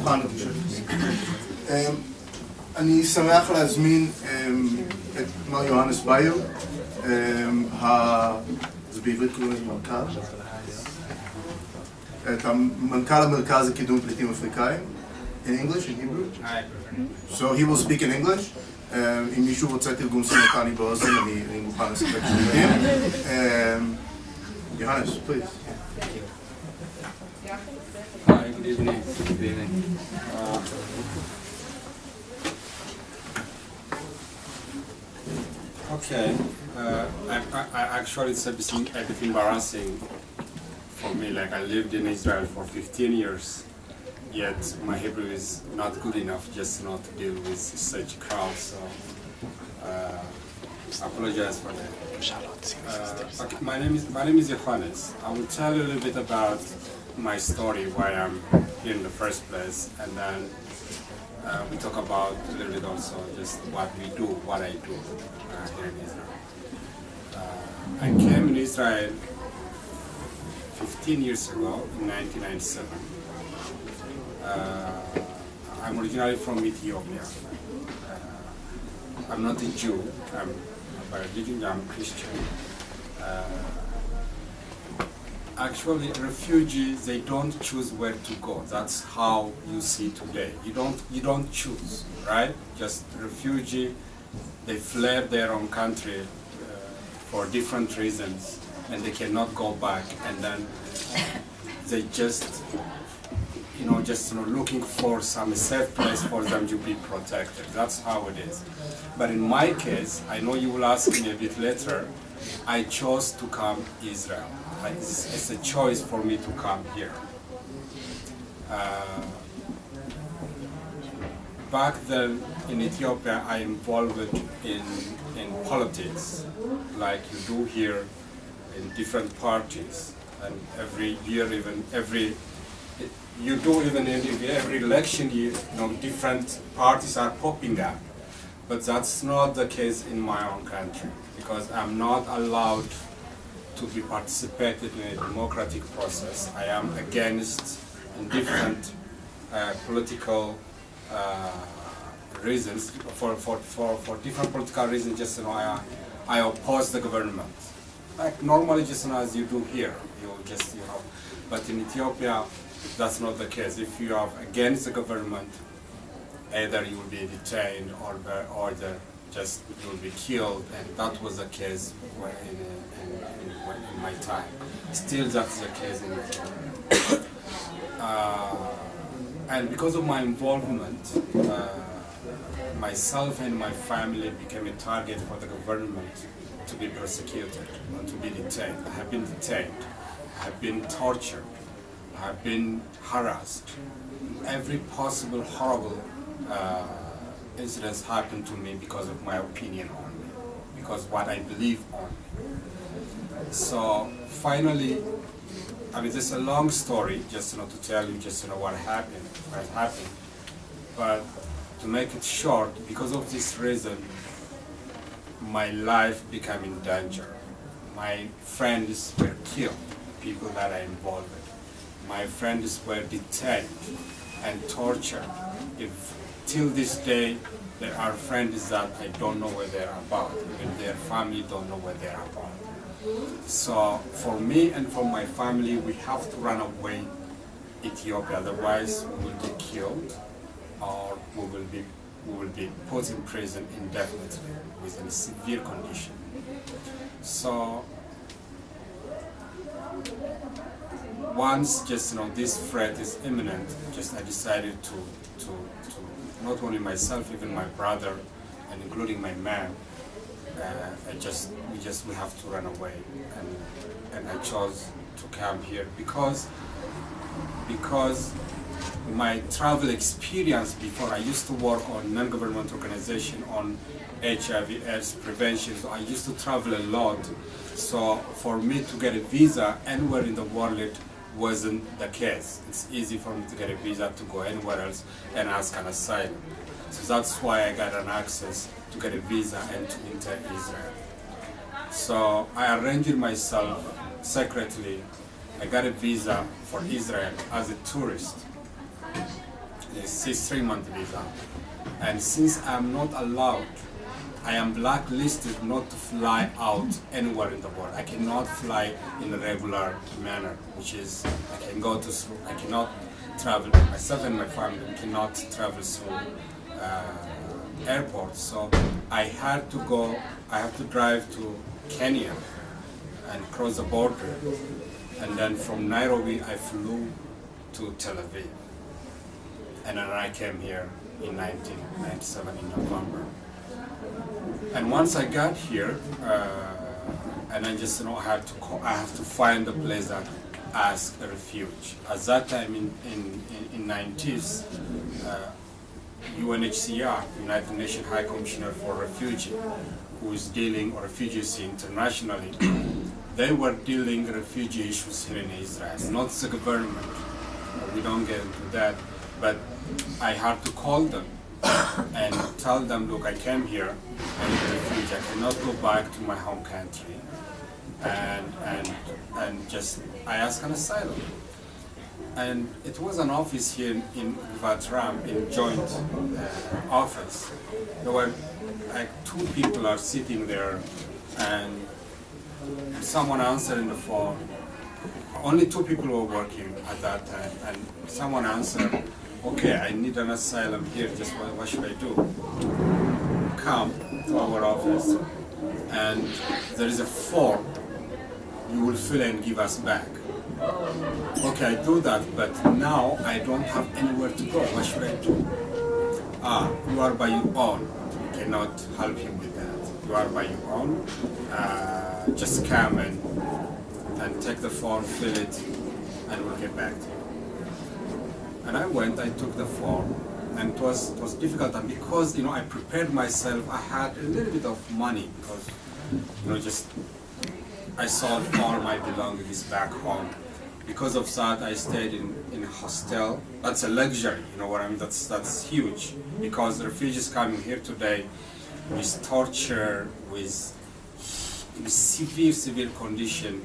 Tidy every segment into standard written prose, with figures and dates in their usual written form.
מוכן לפגישה. אני שמח להזמין את מר יוהנס בייר, זה בעברית קוראים לזה מנכ"ל, את מנכ"ל המרכז לקידום פליטים אפריקאים, in English, in Hebrew? So he will speak in English. אם מישהו רוצה תרגום סימולטני באוזן, אני מוכן לספק שירותים. יוהנס, please. Hi, good evening. Good evening. Okay. I actually it's a bit embarrassing for me. Like I lived in Israel for 15 years, yet my Hebrew is not good enough just not to deal with such crowds. So I apologize for that. Okay, my name is Yohannes. I will tell you a little bit about my story, why I'm here in the first place, and then we talk about a little bit also just what we do, what I do here in Israel. I came in Israel 15 years ago, in 1997. I'm originally from Ethiopia. I'm not a Jew, by religion I'm Christian. Actually, refugees, they don't choose where to go. That's how you see today. You don't choose, right? Just refugee, they fled their own country for different reasons, and they cannot go back, and then they just looking for some safe place for them to be protected. That's how it is. But in my case, I know you will ask me a bit later, I chose to come Israel. It's a choice for me to come here. Back then in Ethiopia, I involved in politics, like you do here in different parties, and every year, even every election year, different parties are popping up. But that's not the case in my own country, because I'm not allowed to be participated in a democratic process. I am against in different political reasons, for different political reasons, I oppose the government. Like normally as you do here, but in Ethiopia, that's not the case. If you are against the government, either you will be detained or you will be killed, and that was the case in my time. Still, that's the case in Ethiopia. And because of my involvement, myself and my family became a target for the government to be persecuted and to be detained. I have been detained, I have been tortured, I have been harassed. Every possible horrible incidents happened to me because of my opinion on me, because what I believe on. So finally, this is a long story, just to tell you what happened. But to make it short, because of this reason, my life became in danger. My friends were killed, people that I involved with. My friends were detained and tortured. Till this day, there are friends that I don't know where they're about. Even their family don't know where they're about. So for me and for my family, we have to run away Ethiopia. Otherwise, we will be killed, or we will be put in prison indefinitely with a severe condition. So once this threat is imminent, I decided to not only myself, even my brother, and including my man, we have to run away, and I chose to come here because my travel experience before, I used to work on non-government organization on HIV/AIDS prevention. So I used to travel a lot. So for me to get a visa anywhere in the world wasn't the case. It's easy for me to get a visa to go anywhere else and ask an asylum. So that's why I got an access to get a visa and to enter Israel. So I arranged myself secretly. I got a visa for Israel as a tourist. It's 3-month visa. And since I'm not allowed, I am blacklisted not to fly out anywhere in the world. I cannot fly in a regular manner, which is I cannot travel, myself and my family cannot travel through airports. So I have to drive to Kenya and cross the border. And then from Nairobi, I flew to Tel Aviv. And then I came here in 1997 in November. And once I got here, and I just I have to find a place that asks a refuge. At that time in 90s, UNHCR, United Nations High Commissioner for Refugee, who is dealing with refugees internationally, they were dealing refugee issues here in Israel, not the government. We don't get into that, but I had to call them and tell them, look, I came here, I need a refuge, I cannot go back to my home country, and just I asked an asylum. And it was an office here in Vatram, in joint office. There were like 2 people are sitting there, and someone answered the phone. Only 2 people were working at that time, and someone answered, okay, I need an asylum here, just what should I do? Come to our office, and there is a form you will fill and give us back. Okay, I do that, but now I don't have anywhere to go. What should I do? You are by your own. We cannot help you with that. You are by your own. Just come and take the form, fill it, and we'll get back to you. And I went, I took the form, and it was difficult. And because I prepared myself, I had a little bit of money because just I sold all my belongings back home. Because of that, I stayed in a hostel. That's a luxury, you know what I mean? That's huge. Because the refugees coming here today with torture, with severe condition,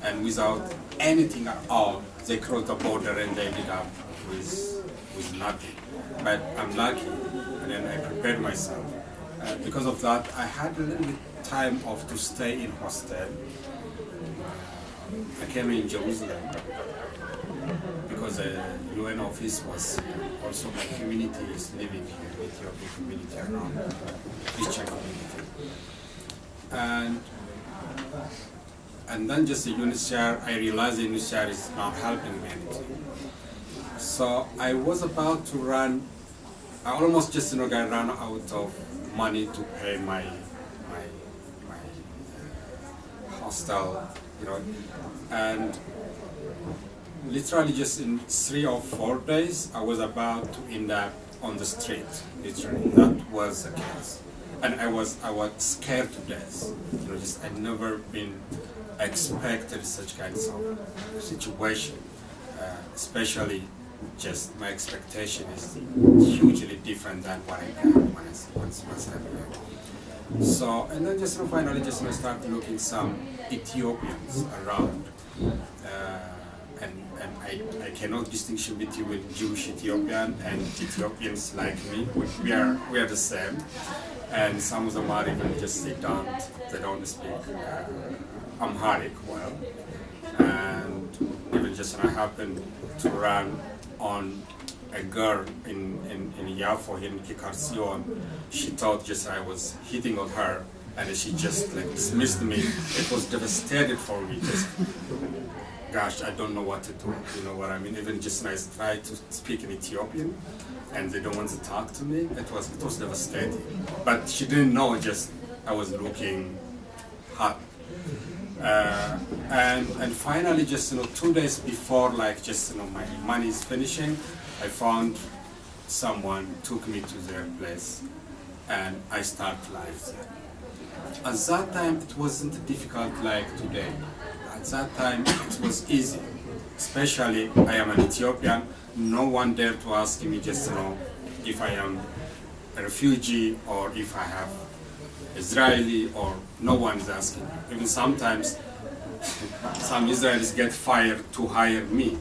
and without anything at all, they crossed the border and they ended up with nothing. But I'm lucky, and then I prepared myself. Because of that, I had a little bit time off to stay in hostel. I came in Jerusalem because the UN office was here. Also my community is living here, Ethiopian community around, Christian community. And then just the UNHCR, I realized the UNHCR is not helping me anything. So I was about to run, I almost just got run out of money to pay my hostel, and literally just in 3 or 4 days, I was about to end up on the street. Literally, that was the case, and I was scared to death. I'd never been expected such kinds of situation, especially just my expectation is hugely different than what I got when I was happening. So, and then just finally just start looking some Ethiopians around, and I cannot distinguish between Jewish Ethiopian and Ethiopians like me. We are the same, and some of them are even just they don't speak Amharic well, and even just I happened to run on a girl in Yafo here in Kikarsion. She thought just I was hitting on her, and she just dismissed me. It was devastated for me. Just, gosh, I don't know what to do. You know what I mean? Even just I tried to speak in Ethiopian, and they don't want to talk to me. It was devastating. But she didn't know. Just I was looking hot. And finally, just 2 days before, my money is finishing, I found someone took me to their place, and I start life there. At that time, it wasn't difficult like today. At that time, it was easy. Especially, I am an Ethiopian. No one dared to ask me just if I am a refugee or if I have Israeli, or no one is asking. Even sometimes some Israelis get fired to hire me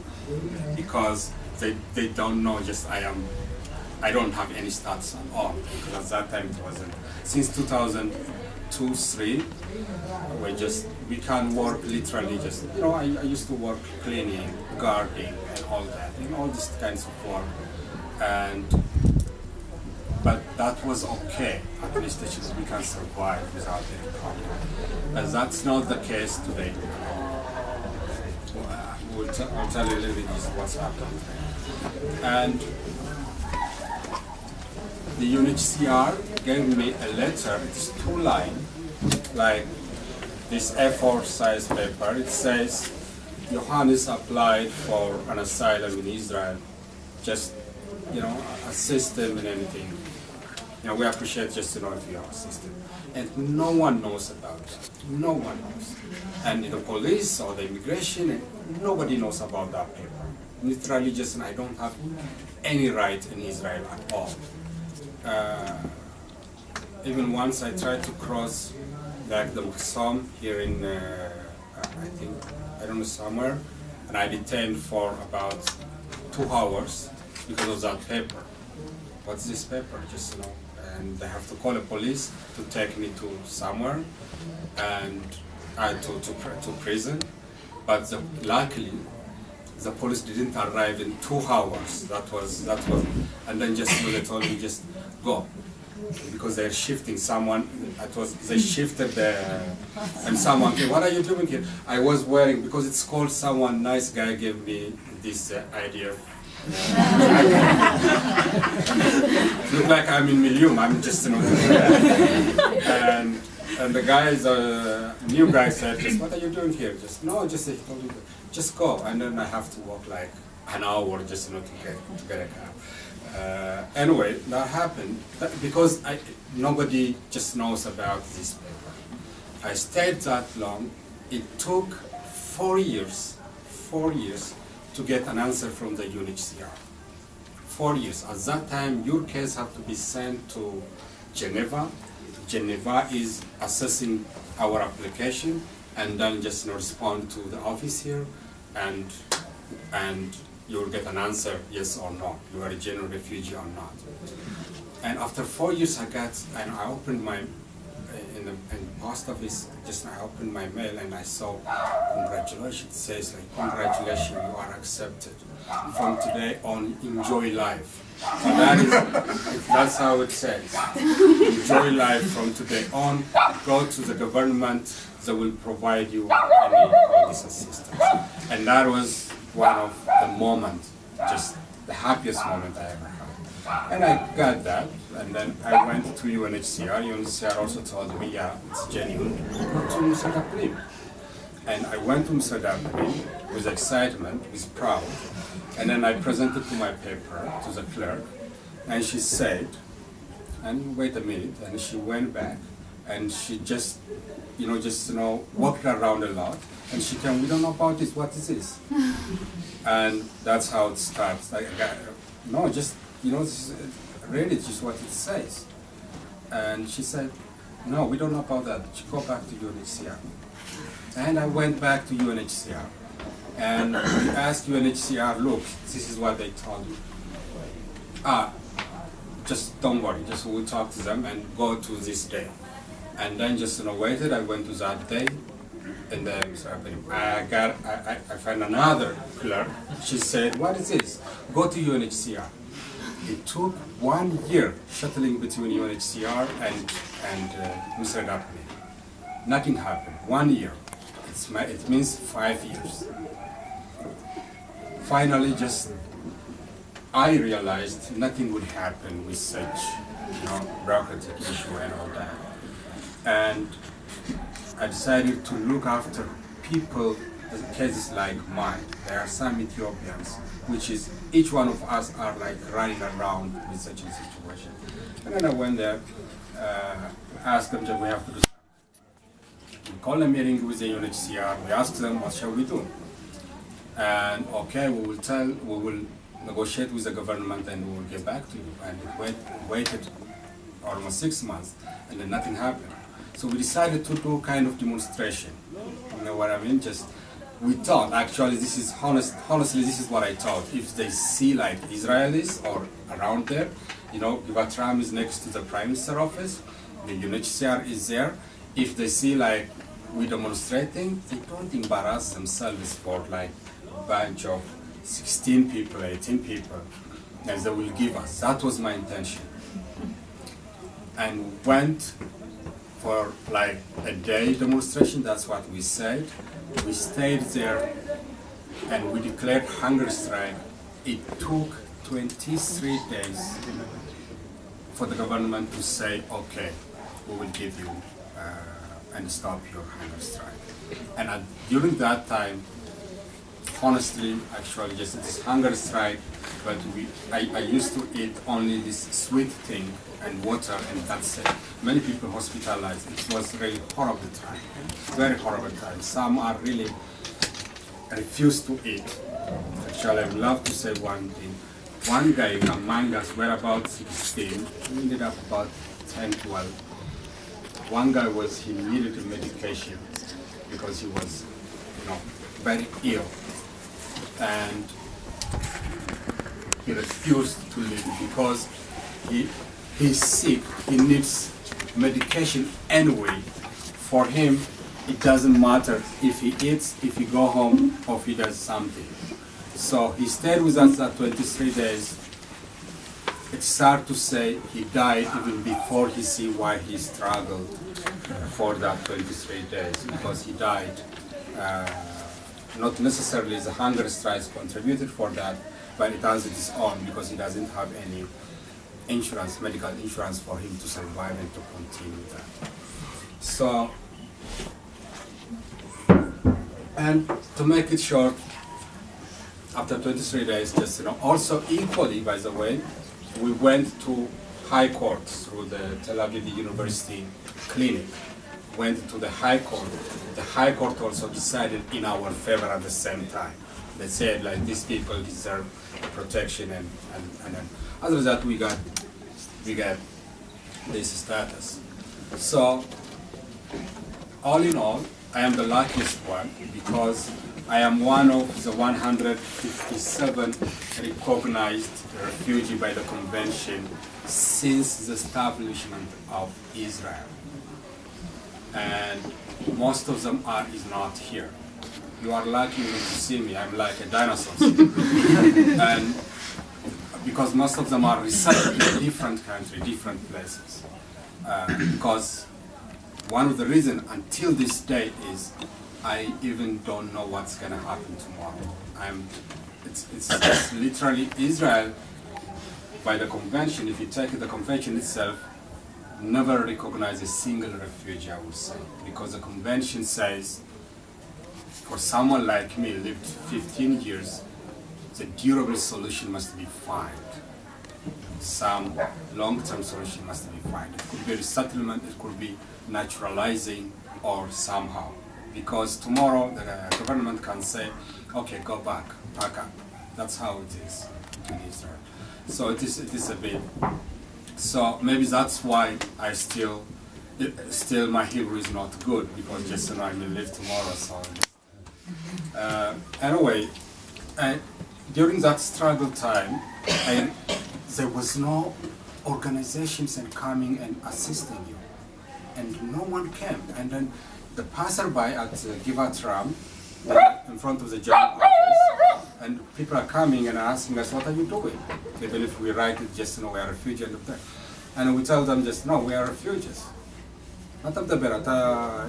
because they don't know just I am I don't have any status at all, because at that time it wasn't. Since 2002-3, we can work literally just, I used to work cleaning, gardening, and all that, all these kinds of work. But that was okay. At least we can survive without any problem. But that's not the case today. I'll tell you a little bit what's happening. And the UNHCR gave me a letter. It's 2-line, like this A4 size paper. It says, Johannes applied for an asylum in Israel. Just, assist him in anything. We appreciate just if you assist him. And no one knows about that. No one knows. And the police or the immigration, nobody knows about that paper. Literally just, I don't have any right in Israel at all. Even once I tried to cross like the Maxam here in, I don't know, somewhere, and I detained for about 2 hours because of that paper. What's this paper? Just, and they have to call the police to take me to somewhere and to prison. But luckily, the police didn't arrive in 2 hours. That was, and then they told me just go, because they're shifting someone. They shifted and someone came. What are you doing here? I was wearing, because it's called, someone nice guy gave me this idea. Look like I'm in Milium. I'm just and the guys, new guy said, just what are you doing here? Just he told me, just go. And then I have to walk like an hour just to get a cab. Anyway, that happened because nobody just knows about this paper. I stayed that long. It took 4 years to get an answer from the UNHCR. 4 years. At that time, your case had to be sent to Geneva. Geneva is assessing our application and then just respond to the office here, and you will get an answer, yes or no, you are a genuine refugee or not. And after 4 years, I opened my, in the post office, I opened my mail and I saw, congratulations, it says like, congratulations, you are accepted. From today on, enjoy life. And that's how it says. Enjoy life from today on, go to the government, they will provide you all this assistance. And that was one of the moments, just the happiest moment I ever had. And I got that, and then I went to UNHCR. UNHCR also told me, yeah, it's genuine, go to Musadapplim. And I went to Musadapplim with excitement, with pride, and then I presented to my paper to the clerk, and she said, and wait a minute, and she went back, and she just walked around a lot, and she came, we don't know about this, what is this? And that's how it starts. Read it, just what it says. And she said, no, we don't know about that. She go back to UNHCR. And I went back to UNHCR. And we asked UNHCR, look, this is what they told you. Just don't worry, just we'll talk to them and go to this day. And then waited, I went to that day. And then I found another clerk. She said, what is this? Go to UNHCR. It took 1 year shuttling between UNHCR and Mr. Daphne. Nothing happened. 1 year. It means 5 years. Finally, I realized nothing would happen with such, bureaucratic issue and all that. And I decided to look after people, cases like mine. There are some Ethiopians, which is each one of us are like running around with such a situation. And then I went there, asked them that we have to do something. We called a meeting with the UNHCR. We asked them, what shall we do? And okay, we will negotiate with the government and we will get back to you. And it waited almost 6 months, and then nothing happened. So we decided to do kind of demonstration. You know what I mean? we thought, actually, this is honestly, this is what I thought. If they see like Israelis or around there, you know, Givat is next to the Prime Minister office, the UNHCR is there. If they see like we demonstrating, they don't embarrass themselves for like a bunch of 16 people, 18 people, as they will give us. That was my intention. And went for like a day demonstration, that's what we said. We stayed there and we declared hunger strike. It took 23 days for the government to say, okay, we will give you and stop your hunger strike. And during that time, honestly, actually, just this hunger strike, but I used to eat only this sweet thing and water, and that's it. Many people hospitalized. It was really horrible time, very horrible time. Some are really refused to eat. Actually, I would love to say one thing. One guy among us, we're about 16, we ended up about 10, 12. One guy he needed a medication because he was, you know, very ill. And he refused to leave because he's sick, he needs medication anyway. For him, it doesn't matter if he eats, if he go home, or if he does something. So he stayed with us at 23 days. It's hard to say he died even before he see why he struggled for that 23 days, because he died. Not necessarily the hunger strikes contributed for that, but it has its own because he doesn't have any insurance, medical insurance for him to survive and to continue that. So, and to make it short, after 23 days, just, you know, also equally, by the way, we went to High Court through the Tel Aviv University clinic. Went to the High Court. The High Court also decided in our favor at the same time. They said like these people deserve protection, and then after that we got this status. So all in all, I am the luckiest one because I am one of the 157 recognized refugees by the convention since the establishment of Israel. And most of them is not here. You are lucky when you see me, I'm like a dinosaur. And because most of them are resettled in different countries, different places. Because one of the reasons until this day is I even don't know what's gonna happen tomorrow. It's literally Israel by the convention. If you take the convention itself, never recognize a single refugee, I would say, because the convention says for someone like me, lived 15 years, the durable solution must be found. Some long-term solution must be found. It could be resettlement, it could be naturalizing, or somehow. Because tomorrow the government can say, okay, go back, pack up. That's how it is in Israel. So it is a bit. So maybe that's why I still my Hebrew is not good, because just I will live tomorrow. So anyway, during that struggle time, there was no organizations and coming and assisting you, and no one came. And then the passerby at Givat Ram, in front of the job office, and people are coming and asking us, what are you doing? They believe we write it just, we are refugees. And we tell them just, no, we are refugees. Not of the Berat,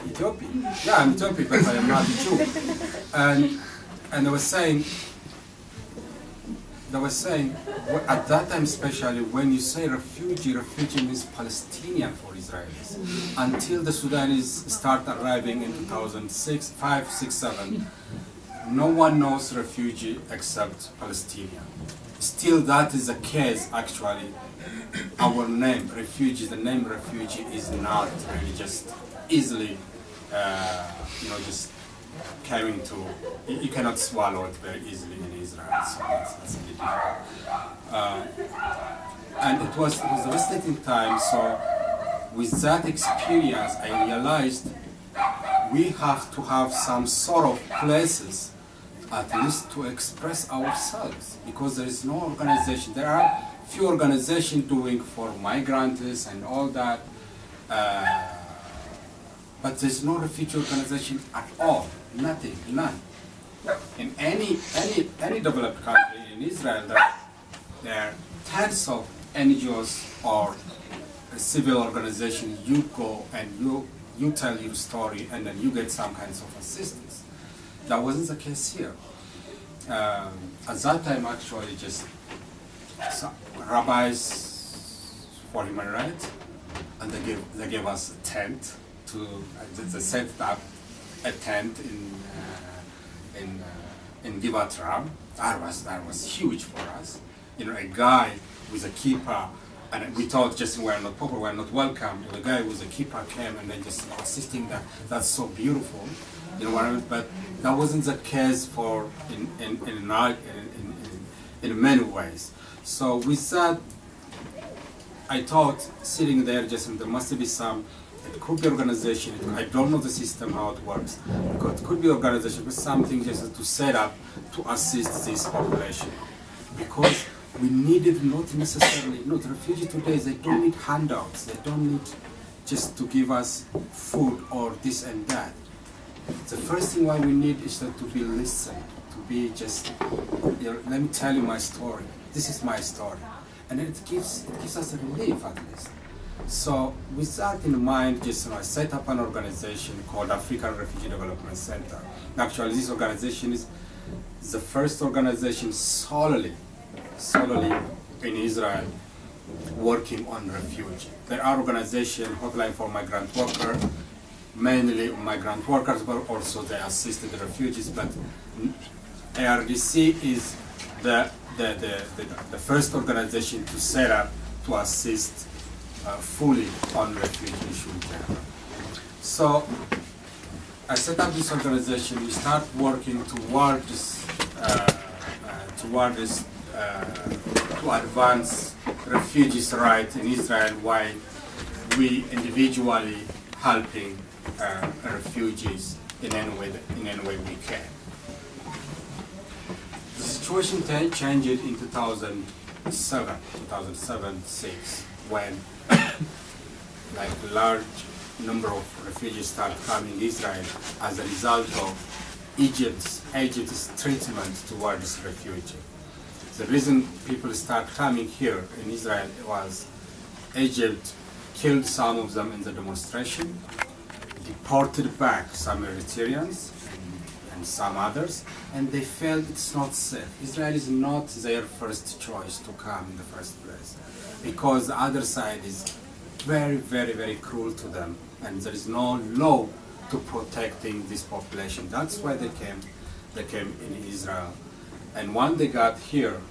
Ethiopian. Yeah, I'm Ethiopian, but I am not a Jew. And they were saying, at that time especially, when you say refugee means Palestinian for Israelis. Until the Sudanese start arriving in 2006, 5, 6, 7, no one knows refugee except Palestinian. Still, that is the case, actually. Our name, refugee, the name refugee is not really just easily, just coming to, you cannot swallow it very easily in Israel, so that's a bit difficult. And it was devastating time, so with that experience, I realized we have to have some sort of places at least to express ourselves, because there is no organization. There are few organizations doing for migrants and all that, but there's no refugee organization at all, nothing, none. In any developed country, in Israel, there are tens of NGOs or civil organizations. You go and you tell your story, and then you get some kinds of assistance. That wasn't the case here. At that time, actually, just some rabbis for human rights, and they gave us a tent to they set up a tent in Givat Ram. That was huge for us. You know, a guy with a kippah, and we thought just we're not proper, we're not welcome. The guy with a kippah came and then just assisting that. That's so beautiful. You know what I mean? But that wasn't the case for in many ways. So with that, I thought sitting there, just there must be some. It could be organization. I don't know the system how it works. Because it could be organization, but something just to set up to assist this population. Because we needed not necessarily. The refugees today, they don't need handouts. They don't need just to give us food or this and that. The first thing why we need is to be listened, to be just, let me tell you my story. This is my story. And then it gives us a relief at least. So with that in mind, just I set up an organization called African Refugee Development Center. Actually, this organization is the first organization solely in Israel working on refugee. There are organizations, Hotline for Migrant Workers, mainly migrant workers, but also they assisted the refugees. But ARDC is the first organization to set up to assist fully on refugee issues. So I set up this organization. We start working toward this, to advance refugees' rights in Israel, while we individually helping refugees in any way we can. The situation changed in 2007-6, when like a large number of refugees started coming to Israel as a result of Egypt's treatment towards refugees. The reason people start coming here in Israel was Egypt killed some of them in the demonstration, deported back some Eritreans and some others, and they felt it's not safe. Israel is not their first choice to come in the first place, because the other side is very, very, very cruel to them, and there is no law to protecting this population. That's why they came in Israel. And when they got here,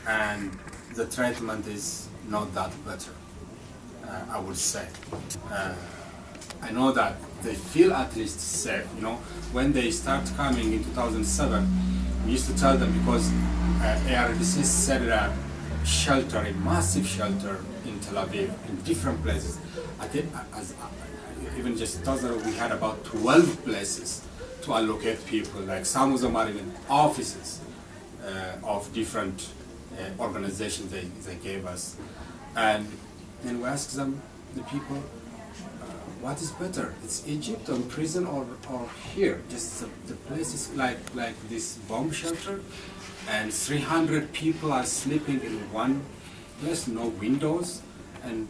and the treatment is not that better, I would say. I know that they feel at least safe. When they start coming in 2007, we used to tell them, because ARDC set up shelter, a massive shelter in Tel Aviv, in different places. I think, even just 2000, we had about 12 places to allocate people. Like some of them are even offices of different organizations they gave us. And then we asked them, the people, what is better? It's Egypt or prison or here? Just the places like this bomb shelter, and 300 people are sleeping in one place, no windows. And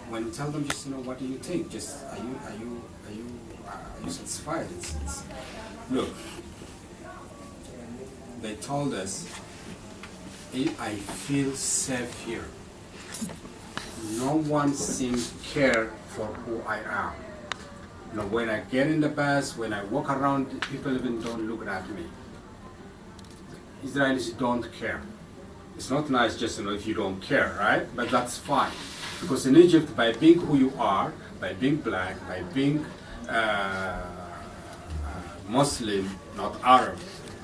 when you tell them, just what do you think? Just are you satisfied? Look, they told us, I feel safe here. No one seems to care for who I am. When I get in the bus, when I walk around, people even don't look at me. Israelis don't care. It's not nice just if you don't care, right? But that's fine. Because in Egypt, by being who you are, by being black, by being Muslim, not Arab,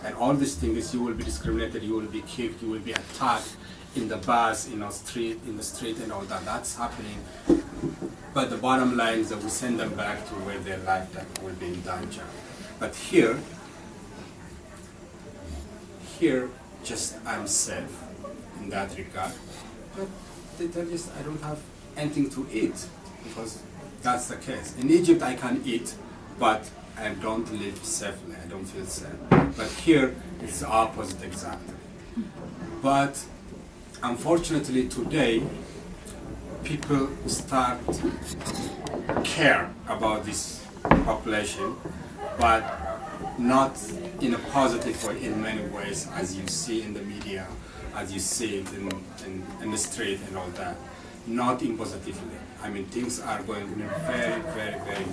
and all these things, you will be discriminated, you will be kicked, you will be attacked in the bus, in the street, and all that. That's happening But the bottom line is that we send them back to where their lifetime will be in danger. But here, just I'm safe in that regard. But they tell us I don't have anything to eat, because that's the case. In Egypt I can eat, but I don't live safely, I don't feel safe. But here it's the opposite exactly. But unfortunately today, people start care about this population, but not in a positive way in many ways, as you see in the media, as you see it in the street and all that. Not in positively. I mean, things are going in a very, very, very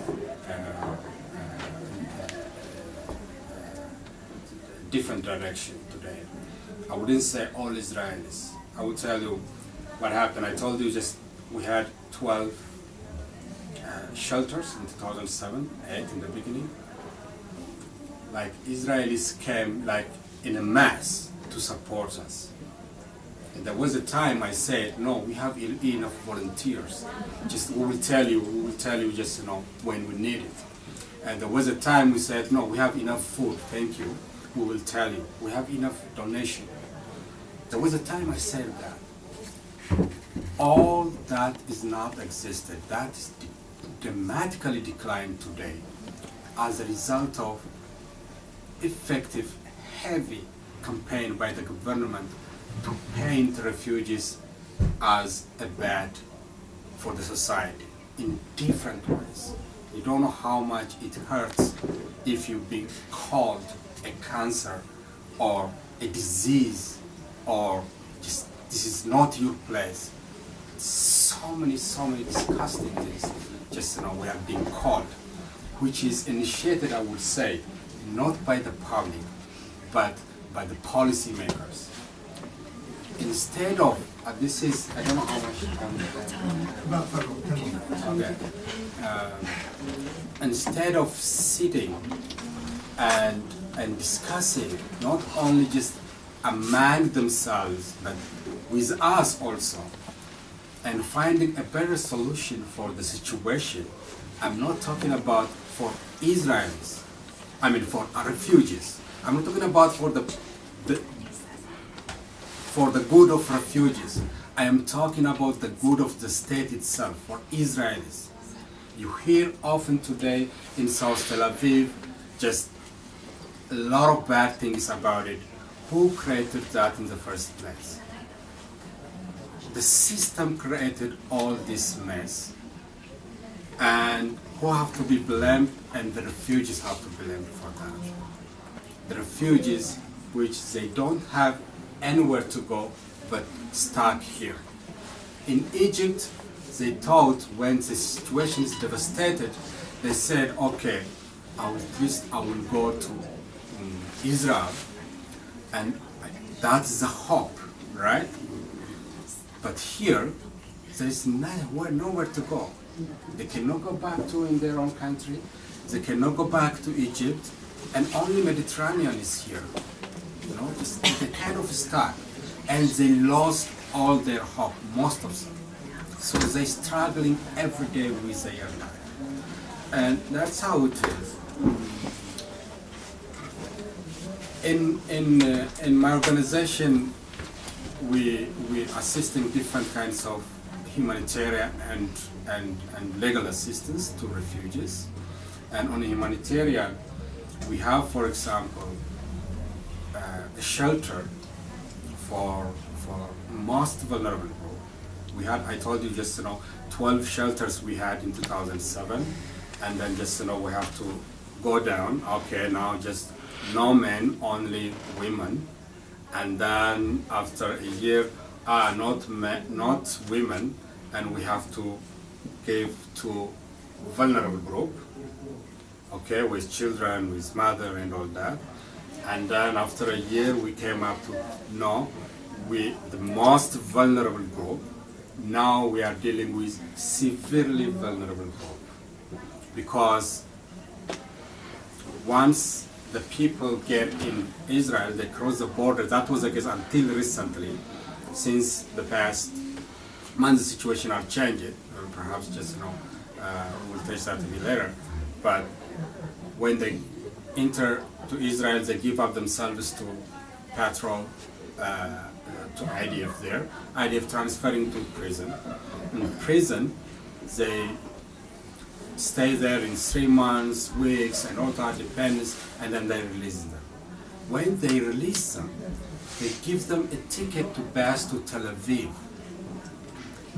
different direction today. I wouldn't say all Israelis. I would tell you what happened. I told you just we had 12 shelters in 2007, 8 in the beginning. Like Israelis came like in a mass to support us. And there was a time I said, no, we have enough volunteers. Just we will tell you just when we need it. And there was a time we said, no, we have enough food, thank you. We will tell you. We have enough donation. There was a time I said that. All that is not existed. That is dramatically declined today as a result of effective, heavy campaign by the government to paint refugees as a bad for the society in different ways. You don't know how much it hurts if you be called a cancer or a disease or just this is not your place. So many disgusting things just we are being called, which is initiated, I would say, not by the public, but by the policymakers. Instead of, this is, I don't know how much time. Okay. Instead of sitting and discussing, not only just among themselves, but with us also, and finding a better solution for the situation. I'm not talking about for Israelis, I mean for refugees. I'm not talking about for the good of refugees. I am talking about the good of the state itself, for Israelis. You hear often today in South Tel Aviv just a lot of bad things about it. Who created that in the first place? The system created all this mess. And who have to be blamed? And the refugees have to be blamed for that. The refugees, which they don't have anywhere to go but stuck here. In Egypt, they thought when the situation is devastated, they said, okay, I will go to Israel, and that's the hope, right? But here, there is nowhere to go. They cannot go back to in their own country. They cannot go back to Egypt, and only Mediterranean is here. Just they kind of stuck, and they lost all their hope, most of them. So they're struggling every day with their life, and that's how it is. In my organization, we assisting different kinds of humanitarian and legal assistance to refugees. And on humanitarian, we have, for example, a shelter for most vulnerable group. We had, I told you just 12 shelters we had in 2007, and then just we have to go down. Okay, now just no men, only women, and then after a year, not women, and we have to give to vulnerable group. Okay, with children, with mother, and all that. And then after a year, we came up to the most vulnerable group. Now we are dealing with severely vulnerable group, because once the people get in Israel, they cross the border. That was the case until recently. Since the past months, the situation are changed. Perhaps just We'll touch that a bit later. But when they enter to Israel, they give up themselves to patrol, to IDF there. IDF transferring to prison. In prison, they stay there in 3 months, weeks, and all that depends, and then they release them. When they release them, they give them a ticket to pass to Tel Aviv.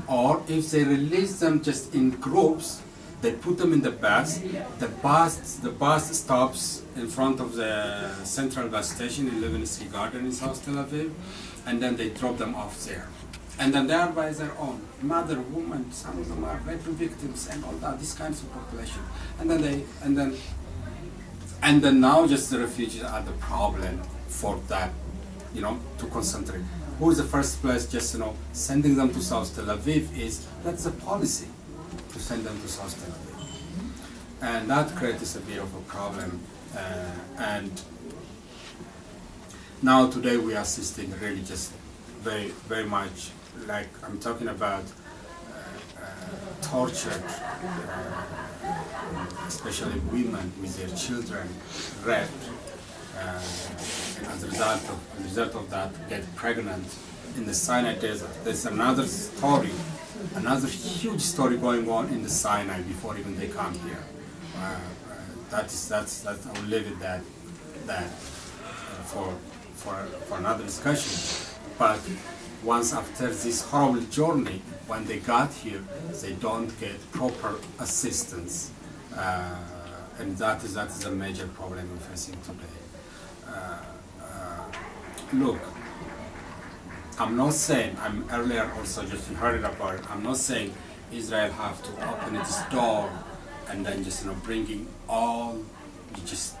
Or if they release them just in groups, they put them in the bus. The bus stops in front of the central bus station in Levinsky Garden in South Tel Aviv, and then they drop them off there. And then they are by their own, mother, woman, some of them are rape victims and all that, this kinds of population. And then now just the refugees are the problem for that, to concentrate. Who's the first place, just, sending them to South Tel Aviv that's a policy to send them to South Tel Aviv. And that creates a bit of a problem. And now today we are assisting really just very, very much, like I'm talking about tortured, especially women with their children raped, and as a result of that get pregnant in the Sinai desert. There's another story, another huge story going on in the Sinai before even they come here. That's I will leave it that for another discussion. But once after this horrible journey, when they got here, they don't get proper assistance, and that is a major problem we're facing today. Look, I'm not saying, earlier also just heard it about it, I'm not saying Israel have to open its door and then just bringing all just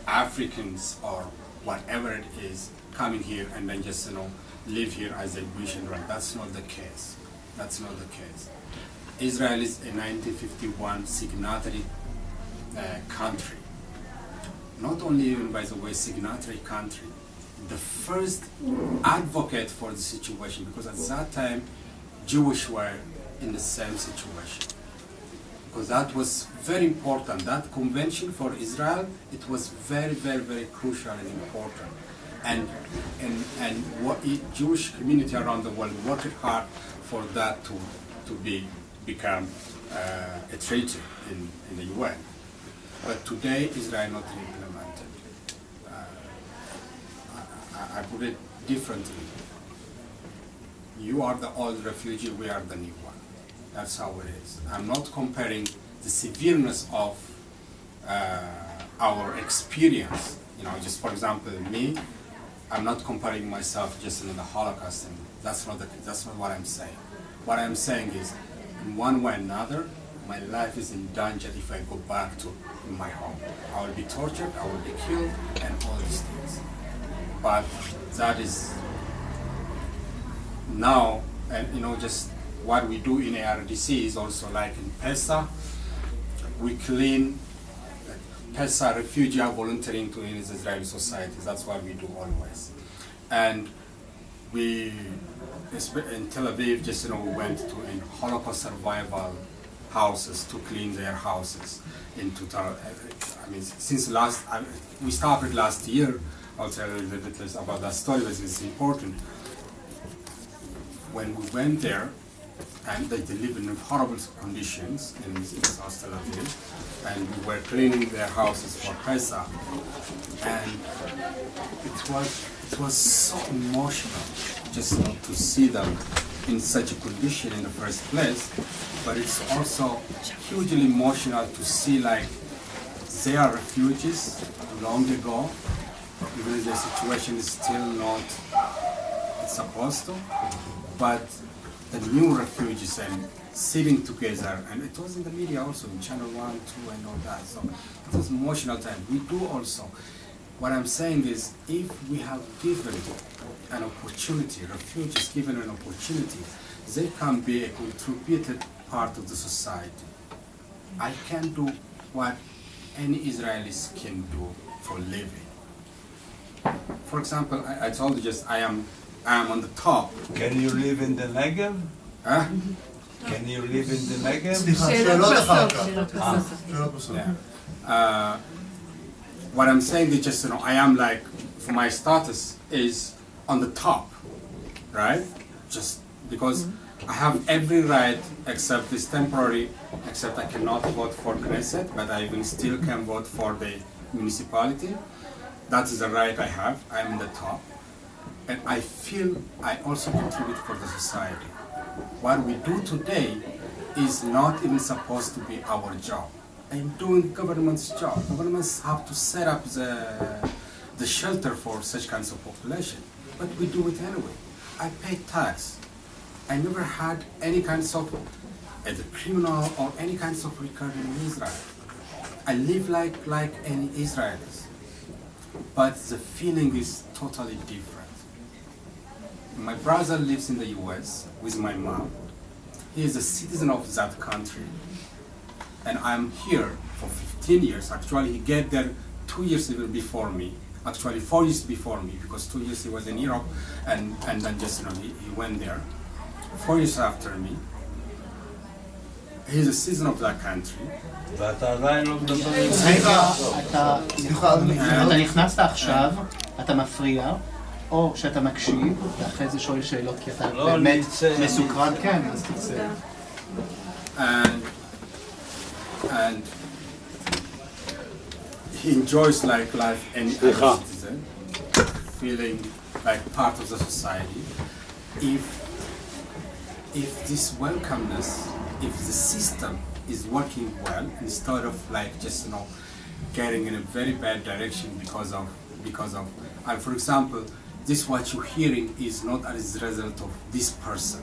Africans or whatever it is coming here and then just live here as they wish and right. That's not the case. That's not the case. Israel is a 1951 signatory country. Not only even, by the way, signatory country, the first advocate for the situation, because at that time Jewish were in the same situation. Because that was very important. That convention for Israel, it was very, very, very crucial and important. And what Jewish community around the world worked hard for that to become a treaty in the UN. But today Israel not implemented. I put it differently. You are the old refugee, we are the new one. That's how it is. I'm not comparing the severeness of our experience. Just for example, me, I'm not comparing myself just in the Holocaust. And that's not what I'm saying. What I'm saying is, in one way or another, my life is in danger if I go back to my home. I will be tortured, I will be killed, and all these things. But that is now, and just what we do in ARDC is also like in PESA, we clean. PESA refugee are volunteering to in Israeli society. That's what we do always. And we, in Tel Aviv, just we went to in Holocaust survival houses to clean their houses. Since we started last year. I'll tell you a little bit about that story, but it's important. When we went there, and they live in horrible conditions in South Tel Aviv, and we were cleaning their houses for Pesach, and it was so emotional just to see them in such a condition in the first place, but it's also hugely emotional to see like they are refugees long ago, even if the situation is still not supposed to, but the new refugees and sitting together, and it was in the media also, in Channel 1, 2, and all that, so it was emotional time. We do also. What I'm saying is, if we have given an opportunity, refugees given an opportunity, they can be a contributed part of the society. I can do what any Israelis can do for living. For example, I told you just I am on the top. Can you live in the Negev? Huh? Can you live in the Negev? סליחה, שאלות אחר כך. שאלות בסוף. What I'm saying is just, I am like, for my status is on the top, right? Just because I have every right except this temporary, except I cannot vote for Knesset, but I will still can vote for the municipality. That is the right I have. I'm in the top. And I feel I also contribute for the society. What we do today is not even supposed to be our job. I'm doing government's job. Governments have to set up the shelter for such kinds of population, but we do it anyway. I pay tax. I never had any kinds of either criminal or any kinds of record in Israel. I live like any Israelis, but the feeling is totally different. My brother lives in the U.S. with my mom. He is a citizen of that country. And I'm here for 15 years. Actually, he got there 2 years even before me. Actually, 4 years before me, because 2 years he was in Europe, and then just, he went there. 4 years after me. He's a citizen of that country. ואתה עדיין לא מדבר עם רגע, אתה נכנסת עכשיו, אתה מפריע, או שאתה מקשיב, ואחרי זה שואל שאלות, כי אתה באמת מסוקרן, כן, אז תצא. And he enjoys like life any other citizen, feeling like part of the society. If this welcomeness, if the system is working well, instead of like just getting in a very bad direction because of and for example, this what you're hearing is not as a result of this person.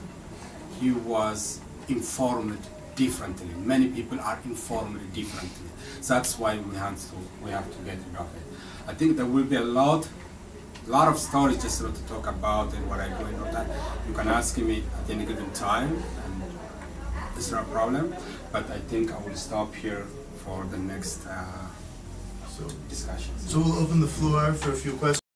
He was informed differently. Many people are informed differently. That's why we have to get rid of it. I think there will be a lot of stories just to talk about and what I do and all that. You can ask me at any given time, and it's not a problem. But I think I will stop here for the next discussion. So we'll open the floor for a few questions.